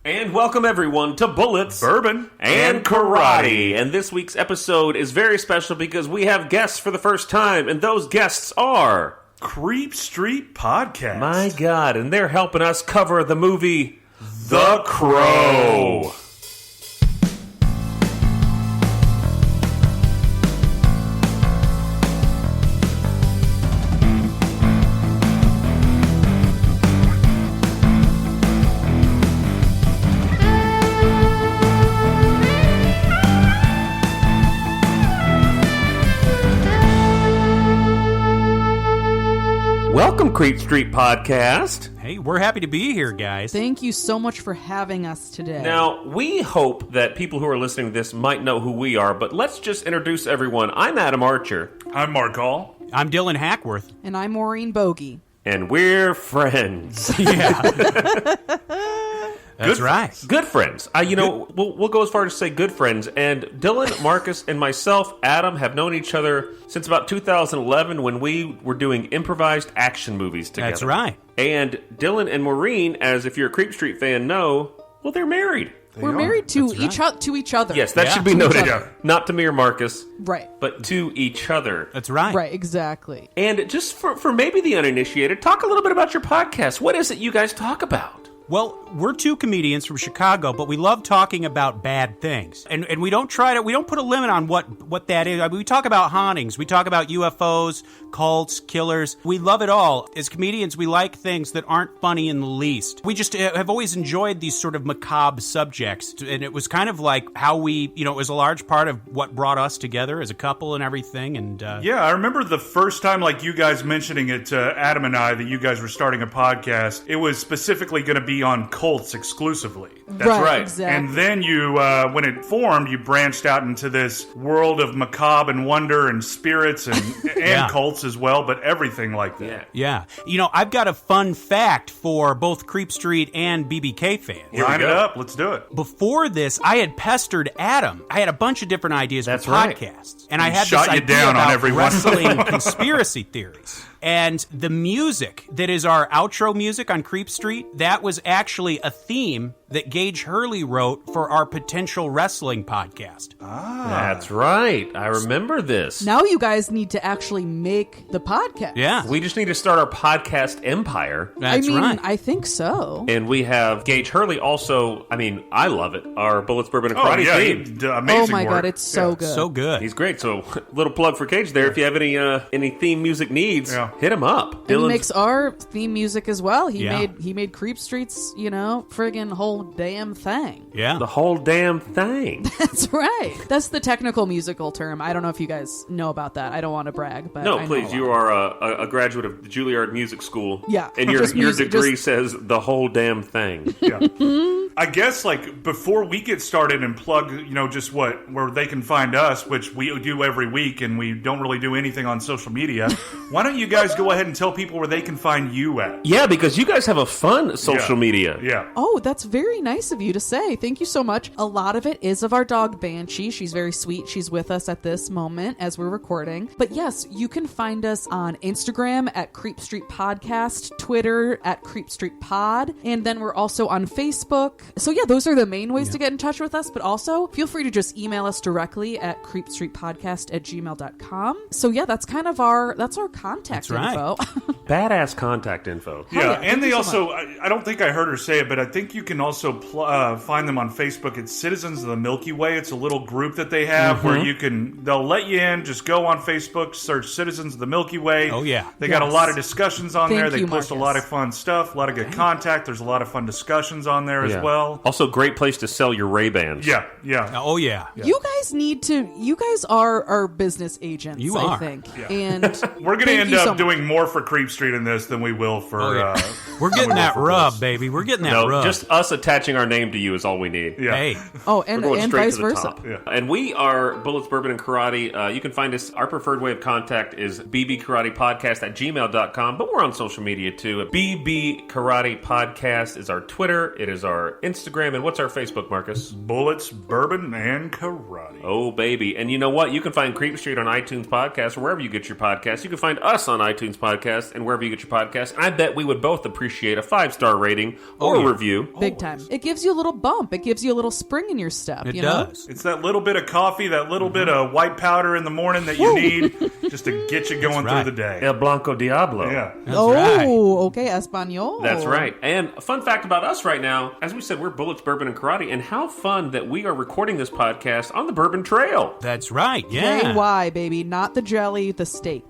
And welcome everyone to Bullets, Bourbon, and Karate. And this week's episode is very special because we have guests for the first time, and those guests are... Creepstreet Podcast. My God, and they're helping us cover the movie The Crow. Welcome, Creepstreet Podcast. Hey, we're happy to be here, guys. Thank you so much for having us today. Now, we hope that people who are listening to this might know who we are, but let's just introduce everyone. I'm Adam Archer. I'm Mark Hall. I'm Dylan Hackworth. And I'm Maureen Boughey. And we're friends. Yeah. That's right. Good friends. We'll go as far as to say good friends. And Dylan, Marcus, and myself, Adam, have known each other since about 2011 when we were doing improvised action movies together. That's right. And Dylan and Maureen, as if you're a Creepstreet fan know, well, they're married. We're married to each other. Yes, that should be noted. Not to me or Marcus. Right. But to each other. That's right. Right, exactly. And just for maybe the uninitiated, talk a little bit about your podcast. What is it you guys talk about? Well, we're two comedians from Chicago, but we love talking about bad things. And we don't put a limit on what that is. I mean, we talk about hauntings. We talk about UFOs, cults, killers. We love it all. As comedians, we like things that aren't funny in the least. We just have always enjoyed these sort of macabre subjects. And it was kind of like how it was a large part of what brought us together as a couple and everything. And yeah, I remember the first time, like you guys mentioning it to Adam and I, that you guys were starting a podcast. It was specifically going to be on cults exclusively. That's right. Exactly. And then you, when it formed, you branched out into this world of macabre and wonder and spirits and cults as well, but everything like that. Yeah. I've got a fun fact for both Creepstreet and BBK fans. Line it up. Let's do it. Before this, I had pestered Adam. I had a bunch of different ideas for podcasts. And I had shot this you idea down about on every one. wrestling conspiracy theories. And the music that is our outro music on Creepstreet, that was actually a theme that Gage Hurley wrote for our potential wrestling podcast. That's right. I remember this. Now you guys need to actually make the podcast. Yeah. We just need to start our podcast empire. That's right. I think so. And we have Gage Hurley also, I love it, our Bullets, Bourbon, and Karate theme. Amazing Oh my work. God, it's so good. So good. He's great. So, little plug for Gage there. If you have any theme music needs, hit him up. And he makes our theme music as well. He Yeah. made Creepstreet's, friggin' whole damn thing. Yeah. the whole damn thing. That's right. That's the technical musical term. I don't know if you guys know about that. I don't want to brag, but No, I know please. a You lot. are a graduate of the Juilliard Music School. Yeah. And your Just music- degree just- says the whole damn thing. Yeah. I guess, before we get started and plug, just where they can find us, which we do every week, and we don't really do anything on social media, why don't you guys go ahead and tell people where they can find you at? Yeah, because you guys have a fun social media. Yeah. Oh, that's very nice of you to say. Thank you so much. A lot of it is of our dog Banshee. She's very sweet. She's with us at this moment as we're recording. But yes, you can find us on Instagram at Creepstreet Podcast, Twitter at Creepstreet Pod, and then we're also on Facebook. So yeah, those are the main ways to get in touch with us, but also feel free to just email us directly at creepstreetpodcast@gmail.com. So yeah, that's kind of our contact info. Badass contact info. Yeah, yeah, and thank they you so also, I don't think I heard her say it, but I think you can also find them on Facebook. It's Citizens of the Milky Way. It's a little group that they have where they'll let you in, just go on Facebook, search Citizens of the Milky Way. Oh, yeah. They got a lot of discussions on Thank there. They you, post a Marcus. lot of fun stuff, a lot of good contact. There's a lot of fun discussions on there as well. Also, great place to sell your Ray-Bans. Yeah. Oh, yeah. You guys you guys are our business agents, You I are. think. Yeah. And We're going to thank end you so up much. doing more for Creepstreet in this than we will for... We're getting that rub, baby. We're getting that No, rub. just us attaching our name to you is all we need. Yeah. Hey. Oh, We're and going straight vice to the versa. top. Yeah. And we are Bullets, Bourbon, and Karate. You can find us, our preferred way of contact is bbkaratepodcast@gmail.com, but we're on social media too. BB Karate Podcast is our Twitter. It is our Instagram. And what's our Facebook, Marcus? Bullets, Bourbon, and Karate. Oh, baby. And you know what? You can find Creepstreet on iTunes Podcast or wherever you get your podcasts. You can find us on iTunes Podcast and wherever you get your podcasts. And I bet we would both appreciate appreciate a 5-star rating or review. Big time. It gives you a little bump. It gives you a little spring in your step. It you know? does. It's that little bit of coffee, that little bit of white powder in the morning that you need just to get you going through the day. El Blanco Diablo. Yeah. That's Oh, right. okay, Espanol. That's right. And a fun fact about us right now, as we said, we're Bullets, Bourbon, and Karate, and how fun that we are recording this podcast on the Bourbon Trail. That's right, yeah. KY, baby, not the jelly, the state.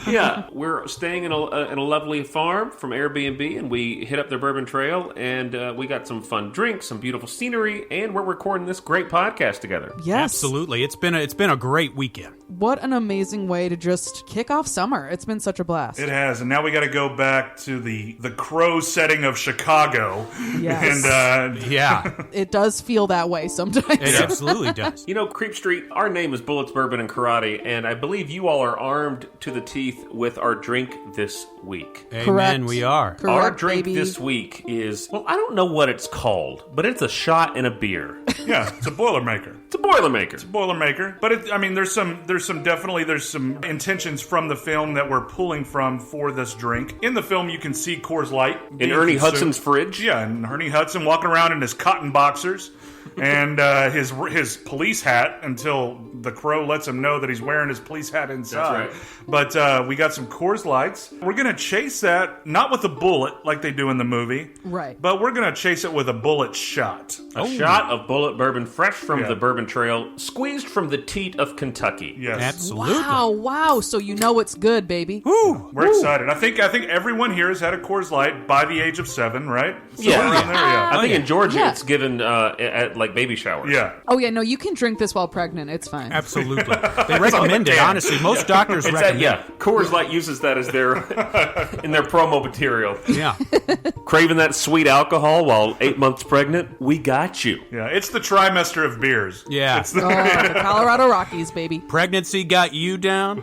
Yeah, we're staying in a lovely farm from Airbnb, and we hit up the Bourbon Trail, and we got some fun drinks, some beautiful scenery, and we're recording this great podcast together. Yes. Absolutely. It's been a great weekend. What an amazing way to just kick off summer. It's been such a blast. It has, and now we got to go back to the Crow setting of Chicago. Yes. And Yeah, It does feel that way sometimes. it absolutely does. You know, Creep Street, our name is Bullets, Bourbon, and Karate, and I believe you all are armed to the teeth with our drink this week. Amen, Correct. we are. Correct, Our drink baby. this week is, well, I don't know what it's called, but it's a shot in a beer. yeah, it's a Boilermaker. It's a Boilermaker. Boilermaker, but there's some intentions from the film that we're pulling from for this drink. In the film, you can see Coors Light In being Ernie consumed. Hudson's fridge. Yeah, and Ernie Hudson walking around in his cotton boxers and his police hat until the Crow lets him know that he's wearing his police hat inside. That's right. But we got some Coors Lights. We're gonna chase that not with a bullet like they do in the movie, Right. But we're gonna chase it with a bullet shot. A shot of bullet bourbon fresh from Yeah. the Bourbon Trail, squeezed from the teat of Kentucky. Yes. Absolutely. Wow. So you know it's good, baby. Woo. We're excited. I think everyone here has had a Coors Light by the age of 7, right? Yeah. Somewhere around there, yeah. I think in Georgia Yeah. it's given at like baby showers. Yeah. Oh, yeah, no, you can drink this while pregnant. It's fine. Absolutely. They recommend it, honestly. Most doctors It's recommend yeah, Coors Light uses that as their in their promo material. it. Yeah. Craving that sweet alcohol while 8 months pregnant? We got you. Yeah, it's the trimester of beers. Yeah. It's the, Oh, the Colorado Rockies, baby. Pregnancy got you down?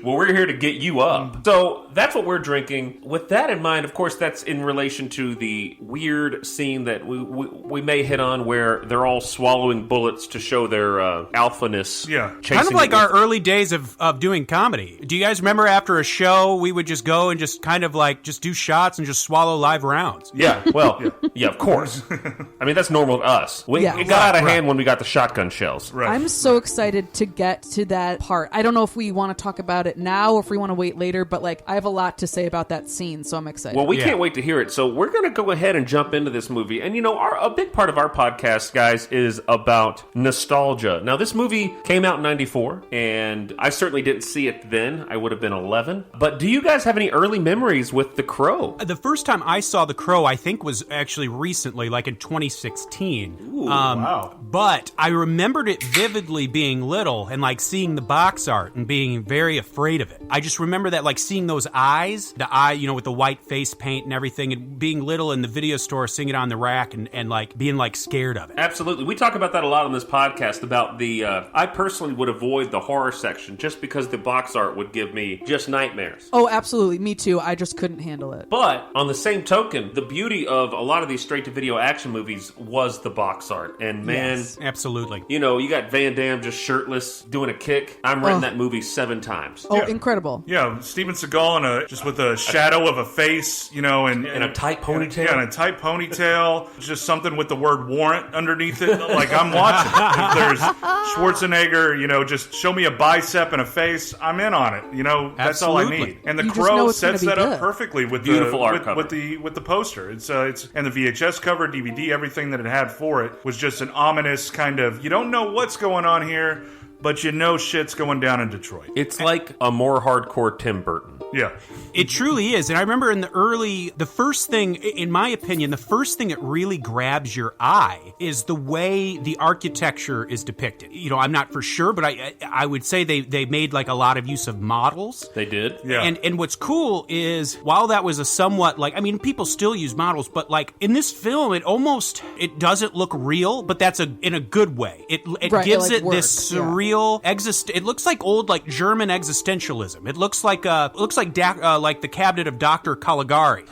Well, we're here to get you up. So that's what we're drinking. With that in mind, of course, that's in relation to the weird scene that we may hit on where they're all swallowing bullets to show their alphaness. Yeah. Kind of like our early days of doing comedy. Do you guys remember after a show, we would just go and just kind of like just do shots and just swallow live rounds? Yeah, well, yeah, of course. I mean, that's normal to us. It got out of hand when we got the shotgun shells. right. I'm so excited to get to that part. I don't know if we want to talk about it now or if we want to wait later, but like I have a lot to say about that scene, so I'm excited. Well, we Yeah. can't wait to hear it. So we're going to go ahead and jump into this movie. And, you know, a big part of our podcast, guys, is about nostalgia. Now, this movie came out in 94, and I certainly didn't see it then. I would have been 11. But do you guys have any early memories with The Crow? The first time I saw The Crow, I think, was actually recently, like in 2016. wow. But I remembered it vividly being little and like seeing the box art and being very afraid of it. I just remember that, like seeing those eyes, the eye, you know, with the white face paint and everything, and being little in the video store, seeing it on the rack and like being like scared of it. Absolutely. We talk about that a lot on this podcast about the, I personally would avoid the horror section just because the box art would give me just nightmares. Oh, absolutely. Me too. I just couldn't handle it. But on the same token, the beauty of a lot of these straight-to-video action movies was the box art. And man, Yes. Absolutely. you know, you got Van Damme just shirtless doing a kick. I'm renting that movie 7 times. Oh, Yeah. incredible. Yeah, Steven Seagal just with a shadow of a face, you know, and And a tight ponytail. Yeah, and a tight ponytail. Just something with the word warrant underneath it. Like, I'm watching. If there's Schwarzenegger, you know, just show me a bicep and a face, I'm in on it. You know, that's all I Absolutely. need. And the You just know Crow it's gonna sets be that good. up perfectly with Beautiful the art cover. with the poster. It's and the VHS cover, DVD, everything that it had for it was just an ominous kind of, you don't know what's going on here, but you know shit's going down in Detroit. It's like a more hardcore Tim Burton. Yeah. It truly is. And I remember the first thing, in my opinion, the first thing that really grabs your eye is the way the architecture is depicted. You know, I'm not for sure, but I would say they made like a lot of use of models. They did? Yeah. And what's cool is, while that was a somewhat like, I mean, people still use models, but like in this film, it doesn't look real, but that's in a good way. It Right, gives it, like, it this works, yeah. real it looks like old like German existentialism. It looks like the cabinet of Dr. Caligari.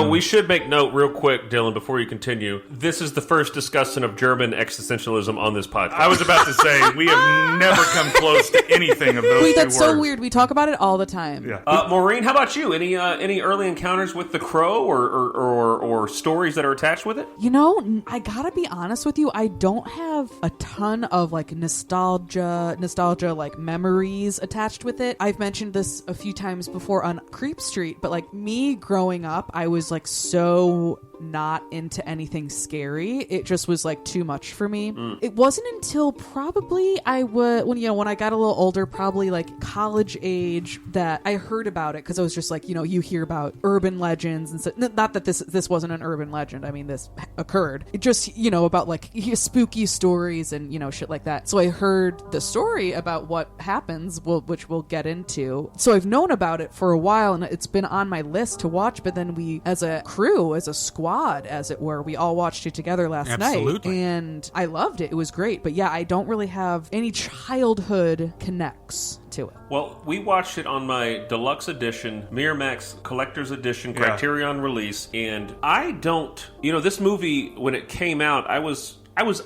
We should make note real quick, Dylan, before you continue. This is the first discussion of German existentialism on this podcast. I was about to say, we have never come close to anything of those Wait, two that's words. so weird. We talk about it all the time. Yeah. Maureen, how about you? Any early encounters with the Crow or stories that are attached with it? I gotta be honest with you. I don't have a ton of like nostalgia like memories attached with it. I've mentioned this a few times before on Creep Street, but like me growing up, I was like so not into anything scary. It just was like too much for me. It wasn't until probably when I got a little older, probably like college age, that I heard about it, because I was just like, you hear about urban legends and stuff. Not that this wasn't an urban legend. I mean, this occurred. It just, about like spooky stories and, shit like that. So I heard the story about what happens, which we'll get into. So I've known about it for a while, and it's been on my list to watch, but then we, as a crew, as a squad, as it were, we all watched it together last night, and I loved it. It was great. But yeah, I don't really have any childhood connects to it. Well, we watched it on my deluxe edition, Miramax Collector's Edition, Criterion release, and I don't, this movie, when it came out, I was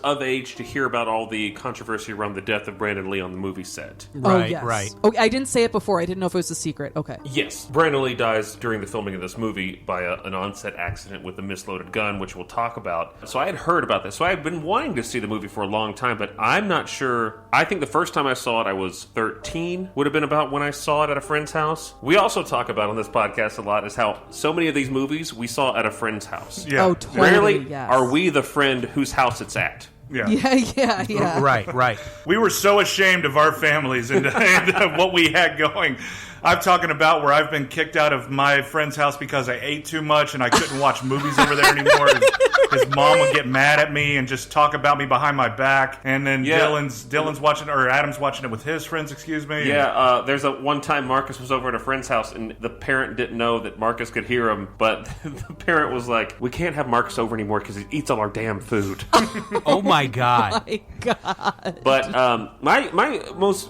of age to hear about all the controversy around the death of Brandon Lee on the movie set. Right, oh, yes. right. Okay, I didn't say it before. I didn't know if it was a secret. Okay. Yes. Brandon Lee dies during the filming of this movie by an on-set accident with a misloaded gun, which we'll talk about. So I had heard about this. So I had been wanting to see the movie for a long time, but I'm not sure. I think the first time I saw it, I was 13. Would have been about when I saw it at a friend's house. We also talk about on this podcast a lot is how so many of these movies we saw at a friend's house. Yeah. Oh, totally. Rarely are we the friend whose house it's at. Yeah. Right. We were so ashamed of our families and what we had going. I'm talking about where I've been kicked out of my friend's house because I ate too much and I couldn't watch movies over there anymore. His mom would get mad at me and just talk about me behind my back. And then Dylan's watching, or Adam's watching it with his friends, excuse me. Yeah, there's one time Marcus was over at a friend's house and the parent didn't know that Marcus could hear him, but the parent was like, we can't have Marcus over anymore because he eats all our damn food. Oh my God. My God. But my most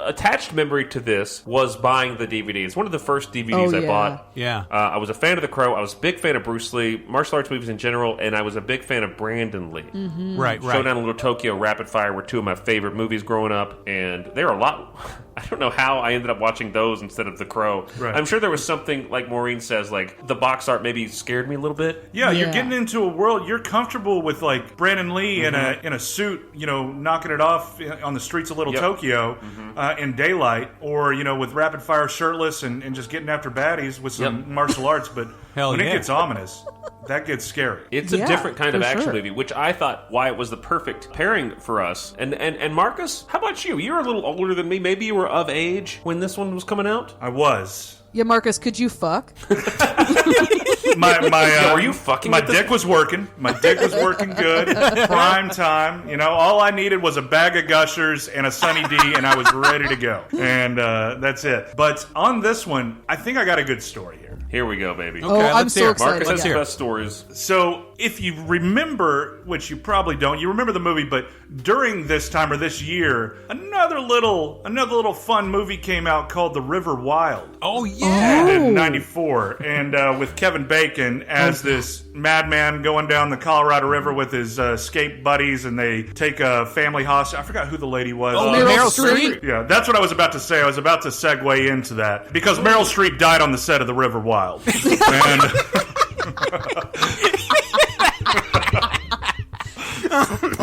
attached memory to this was buying the DVD. It's one of the first DVDs I bought. Yeah. I was a fan of The Crow. I was a big fan of Bruce Lee, martial arts movies in general, and I was a big fan of Brandon Lee. Mm-hmm. Right. Showdown in Little Tokyo, Rapid Fire were two of my favorite movies growing up, and they were a lot. I don't know how I ended up watching those instead of The Crow. Right. I'm sure there was something, like Maureen says, like the box art maybe scared me a little bit. Yeah, you're getting into a world, you're comfortable with like Brandon Lee in a suit, knocking it off on the streets of Little Tokyo in daylight, or, with rapid fire shirtless and just getting after baddies with some martial arts. But when it gets ominous, that gets scary. It's a different kind of action movie, which I thought why it was the perfect pairing for us. And Marcus, how about you? You're a little older than me. Maybe you were of age when this one was coming out? I was. Yeah, Marcus, could you fuck? Were you fucking? My dick was working. My dick was working good. Prime time. All I needed was a bag of Gushers and a Sunny D, and I was ready to go. And that's it. But on this one, I think I got a good story here. Here we go, baby. Okay, I'm so excited. Marcus has the best stories. So, if you remember, which you probably don't, you remember the movie, but during this time or this year, another little fun movie came out called The River Wild. Oh, yeah. In 94, and with Kevin Bacon as this madman going down the Colorado River with his escape buddies, and they take a family hostage. I forgot who the lady was. Oh, Meryl Streep? Yeah, that's what I was about to say. I was about to segue into that, because Meryl Streep died on the set of The River Wild. And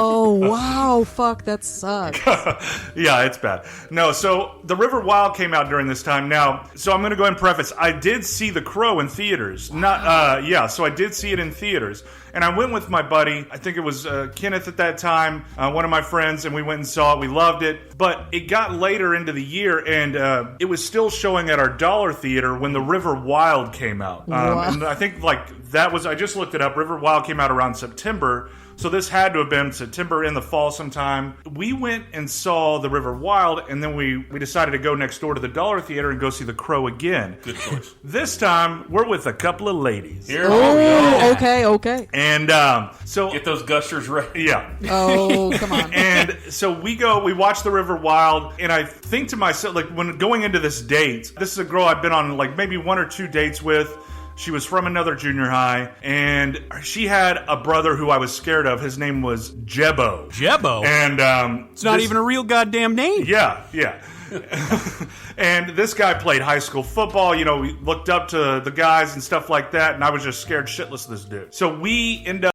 Oh, wow. Fuck, that sucks. Yeah, it's bad. No, so The River Wild came out during this time. Now, so I'm going to go ahead and preface. I did see The Crow in theaters. So I did see it in theaters. And I went with my buddy. I think it was Kenneth at that time, one of my friends, and we went and saw it. We loved it. But it got later into the year, and it was still showing at our Dollar Theater when The River Wild came out. And I think, like, That was, I just looked it up. River Wild came out around September. So this had to have been September in the fall sometime. We went and saw The River Wild, and then we decided to go next door to the Dollar Theater and go see The Crow again. Good choice. This time, we're with a couple of ladies. Here we go. Okay. And so... Get those gushers ready. Yeah. Oh, come on. And so we watch The River Wild, and I think to myself, like, when going into this date, this is a girl I've been on, like, maybe 1 or 2 dates with. She was from another junior high, and she had a brother who I was scared of. His name was Jebbo. Jebbo? And it's not even a real goddamn name. Yeah. And this guy played high school football. You know, we looked up to the guys and stuff like that, and I was just scared shitless of this dude. So we end up